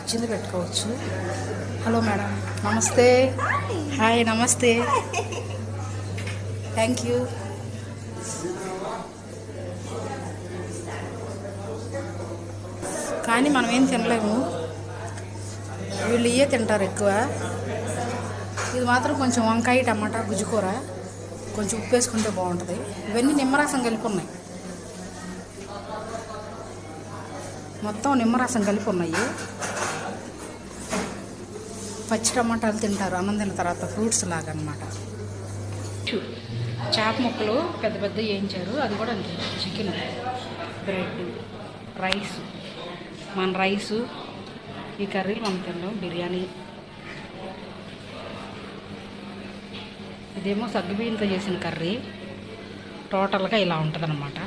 నచ్చింది పెట్టుకోవచ్చు. Hello madam, నమస్తే. హాయ్, నమస్తే, థ్యాంక్ యూ. కానీ మనం ఏం తినలేము, వీళ్ళు ఇవే తింటారు ఎక్కువ. ఇది మాత్రం కొంచెం వంకాయ టమాటా గుజ్జుకూర కొంచెం ఉప్పు వేసుకుంటే బాగుంటుంది. ఇవన్నీ నిమ్మరసం కలిపి ఉన్నాయి, మొత్తం నిమ్మరసం కలిపి ఉన్నాయి. పచ్చి టమాటాలు తింటారు అన్నం తిన్న తర్వాత, ఫ్రూట్స్ లాగా అనమాట. చేప ముక్కలు పెద్ద పెద్ద వేయించారు, అది కూడా అంతే. చికెన్, బ్రెడ్, రైస్, మన రైసు, ఈ కర్రీలు మనం తిన్నాం. బిర్యానీ, ఇదేమో సగ్గుబియ్యంతో చేసిన కర్రీ. టోటల్గా ఇలా ఉంటుంది అన్నమాట.